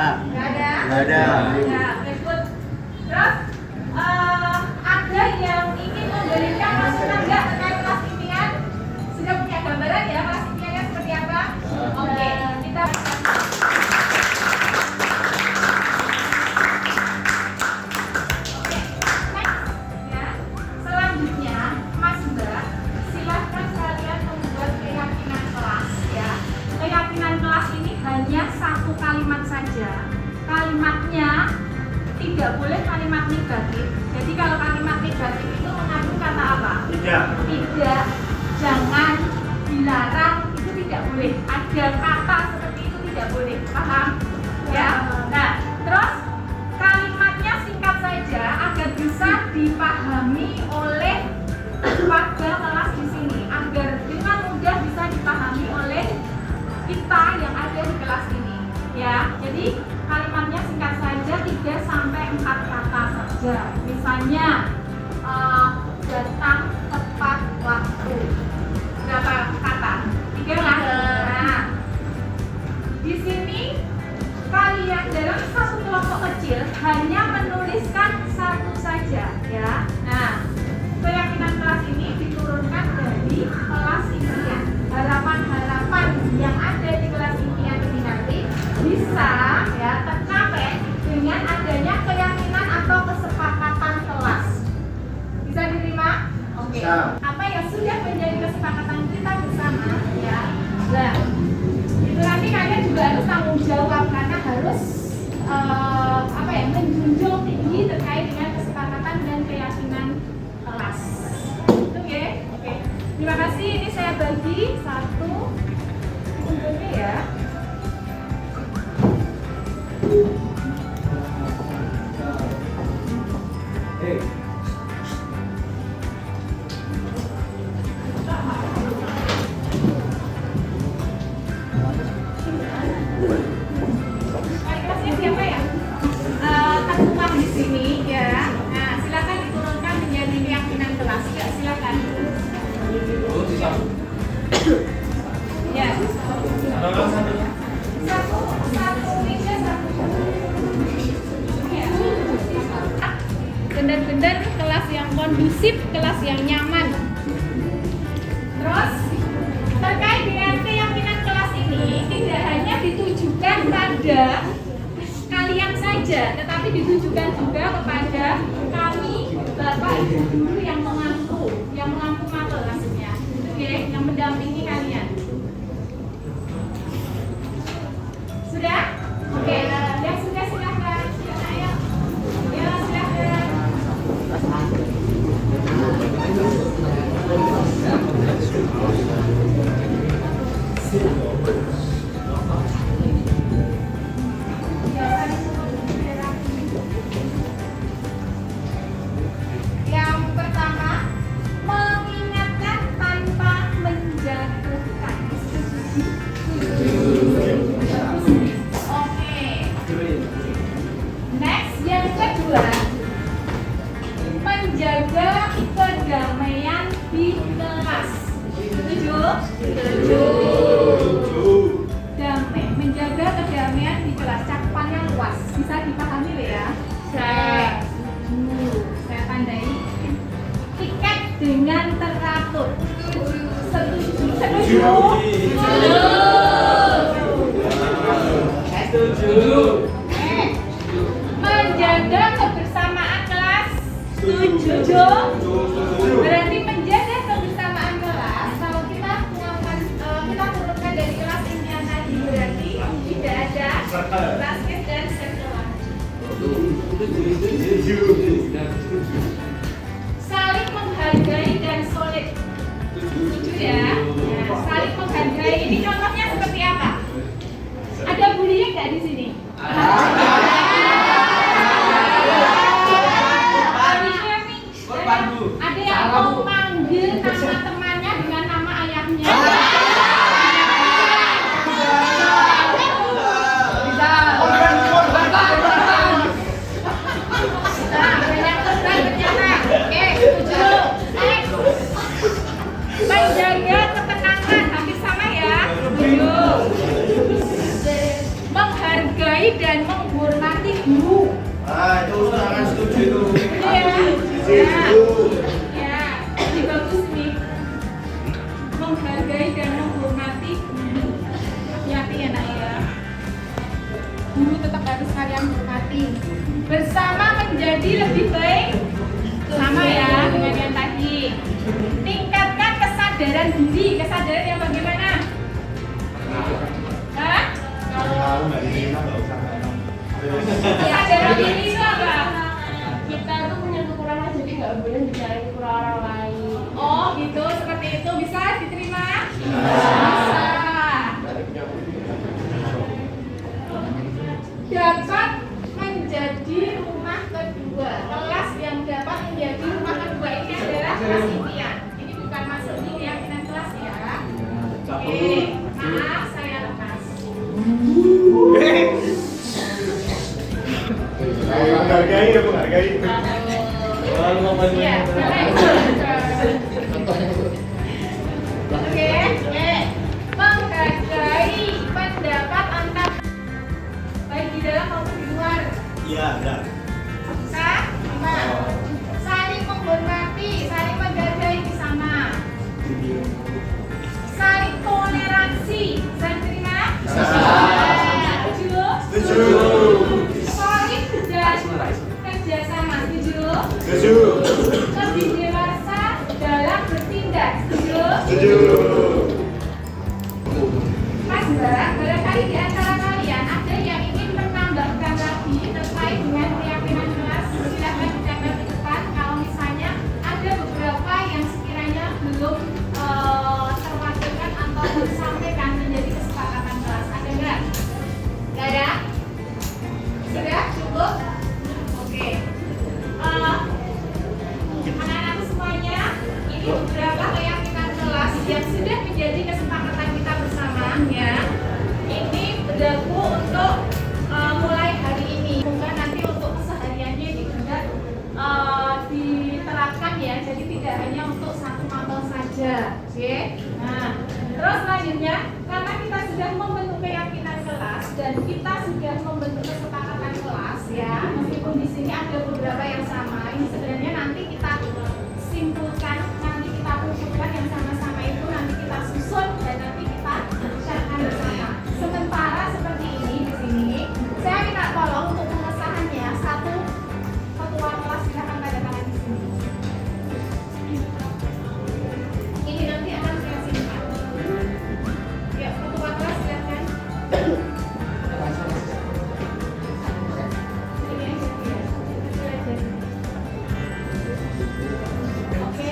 Nggak ada? Nggak ada. Ya, oke, good. Terus ada yang ingin memberikan masukan nggak terkait kelas impian? Sudah punya gambaran ya kelas impiannya seperti apa? Oke, kita Oke, next ya. Selanjutnya, Mas Mbak, silahkan kalian membuat keyakinan kelas ya. Keyakinan kelas ini hanya satu kalimat saja. Kalimatnya tidak boleh kalimat negatif. Jadi kalau kalimat negatif itu mengandung kata apa? Tidak. Tidak, jangan, dilarang, itu tidak boleh. Ada kata seperti itu tidak boleh. Paham? Ya. Nah, terus kalimatnya singkat saja agar bisa dipahami oleh warga kelas di sini, agar dengan mudah bisa dipahami oleh kita yang ada di kelas ini. Ya, jadi kalimatnya singkat saja 3 sampai 4 kata saja. Misalnya datang tepat waktu. Berapa kata? 3 kan? Nah, di sini kalian dalam satu kelompok kecil hanya menuliskan satu saja ya. Nah, keyakinan kelas ini diturunkan dari kelas impian. Harapan-harapan yang ada di kelas impian ini nanti bisa ya tercapai dengan adanya keyakinan atau kesepakatan kelas. Bisa diterima? Oke. Bisa. Apa yang sudah menjadi kesepakatan kita bersama ya. Nah, itu nanti kalian juga harus tanggung jawab karena harus menjunjung tinggi terkait dengan kesepakatan dan keyakinan kelas. Oke. Oke. Terima kasih. Ini saya bagi satu untuknya ya. Kelasnya siapa ya? Tertuang di sini ya. Nah, silakan diturunkan menjadi keyakinan kelas. Ya, silakan. Ya. Satu meja satu. Ya. Benar-benar kelas yang kondusif, kelas yang nyaman. Terus terkait dengan keyakinan kelas ini tidak hanya ditujukan pada kalian saja, tetapi ditujukan juga kepada kami, Bapak Ibu guru yang mengampu mapel maksudnya, oke, yang mendampingi kalian. Sudah? Oke, yang sudah silakan. Ayo. Ya, silakan. Yang pertama, mengingatkan tanpa menjatuhkan. Oke. Next, yang kedua, menjaga kedamaian di kelas. Setuju? Setuju. Damai, menjaga kedamaian di kelas. Cakupannya luas, bisa dipahami ya? Saya saya tandai tiket dengan teratur. Setuju? Setuju? Setuju. Menjaga kebersamaan kelas. Setuju? Berarti menjaga kebersamaan kelas. Kalau kita turunkan dari kelas impian tadi, berarti tidak ada basket dan circle. Saling menghargai dan solid. Setuju ya? Nah, saling menghargai. Ini contohnya seperti apa? Ada bullying nggak di sini? Ada yang mau manggil nama temannya dengan nama ayahnya? Bisa. itu sangat setuju itu. Ya, ya, ini bagus nih. Menghargai dan menghormati guru. Hati-hati ya nak ya. Guru tetap harus kalian hormati. Bersama menjadi lebih baik. Sama ya dengan yang tadi. Tingkatkan kesadaran diri. Kesadaran yang bagaimana? Hah? Kalau nggak diterima nggak usah. Kesadaran diri itu apa? Kita tuh punya kekurangan jadi nggak boleh bicara kekurangan orang lain. Oh gitu, seperti itu bisa diterima? Bisa. Dapat menjadi rumah kedua. Kelas yang dapat menjadi rumah kedua ini adalah kelas impian. Ini bukan masuk di keyakinan kelas ya. Oke, maaf saya lepas. Menghargai ya menghargai. Iya, oke, menghargai pendapat antar baik di dalam maupun di luar. Iya benar. Saling menghormati, saling menghargai di sana. Saling toleransi, saling terima. Setuju? Setuju. Solid dan kerjasama, setuju? Setuju. Lebih dewasa dalam bertindak, setuju? Setuju. Mas Mbak, barangkali di antara kalian ada yang ingin menambahkan lagi terkait dengan keyakinan kelas. Silakan dicatat di depan. Kalau misalnya ada beberapa yang sekiranya belum terwakilkan atau disampaikan menjadi kesepakatan kelas, ada nggak? Nggak ada? Sudah cukup? Oke. Anak-anak semuanya, ini beberapa keyakinan kelas yang sudah menjadi kesepakatan kita bersama ya. Ini berlaku untuk mulai hari ini, bukan nanti untuk kesehariannya juga diterapkan ya. Jadi tidak hanya untuk satu mapel saja, oke? Nah, terus selanjutnya karena kita sudah membentuk keyakinan kelas dan kita sudah membentuk kesepakatan kelas ya, meskipun di sini ada beberapa yang sama, ini sebenarnya nanti kita simpulkan, nanti kita kumpulkan yang sama-sama itu, nanti kita susun dan nanti kita bicarakan bersama. Sementara seperti ini di sini, saya minta tolong untuk pengesahannya satu ketua kelas silakan tanda tangan di sini. Ini nanti akan saya simpan. Ya, ketua kelas silakan. Ini aja ya. Kecil aja. Oke.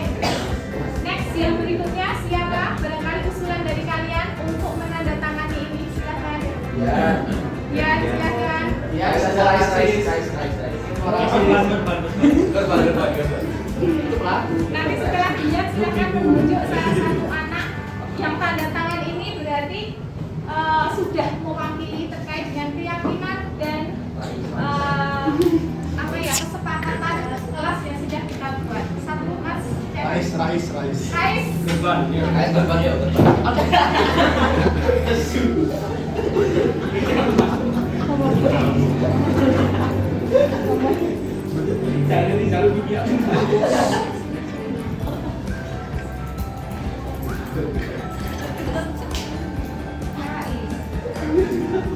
Next yang berikutnya siapa? Barangkali usulan dari kalian untuk menandatangani ini silakan. Ya, silakan. Nanti setelah dia silakan menunjuk salah satu anak yang tanda tangan ini berarti sudah mewakili terkait dengan keyakinan dan apa ya kesepakatan kelas yang sudah kita buat. Satu mas. Rais.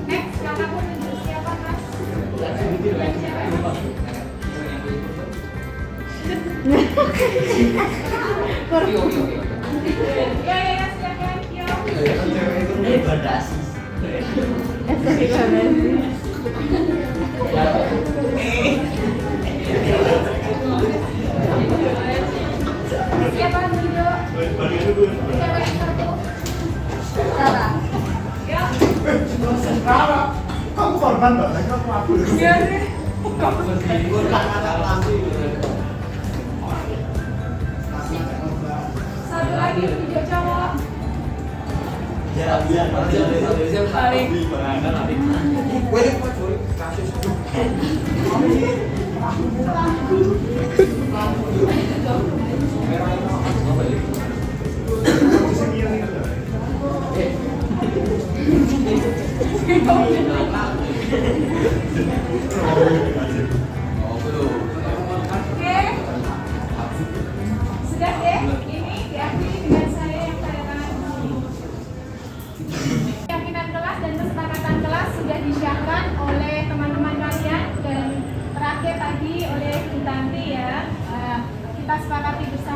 Next, kakak mau tunjuk siapa mas? Siapa? Ya, silakan. Yo. Siapa yang tunjuk? Siapa yang satu? Yo. Kamu korban nggak? Kamu aku. Iya deh. Satu lagi tunjuk cowok.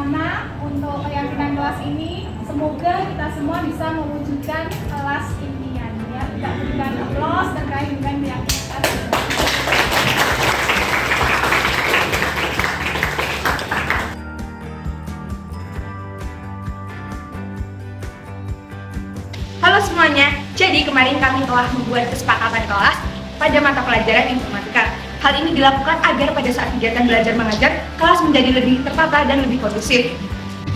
bersama untuk keyakinan kelas ini. Semoga kita semua bisa mewujudkan kelas impian. Ya, kita berikan aplaus terkait dengan keyakinan tadi. Halo semuanya, jadi kemarin kami telah membuat kesepakatan kelas pada mata pelajaran informatika. Hal ini dilakukan agar pada saat kegiatan belajar mengajar, kelas menjadi lebih tertata dan lebih kondusif.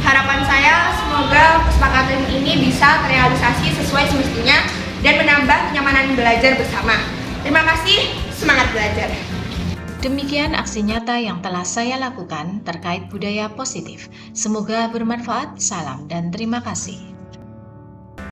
Harapan saya semoga kesepakatan ini bisa terrealisasi sesuai semestinya dan menambah kenyamanan belajar bersama. Terima kasih, semangat belajar. Demikian aksi nyata yang telah saya lakukan terkait budaya positif. Semoga bermanfaat. Salam dan terima kasih.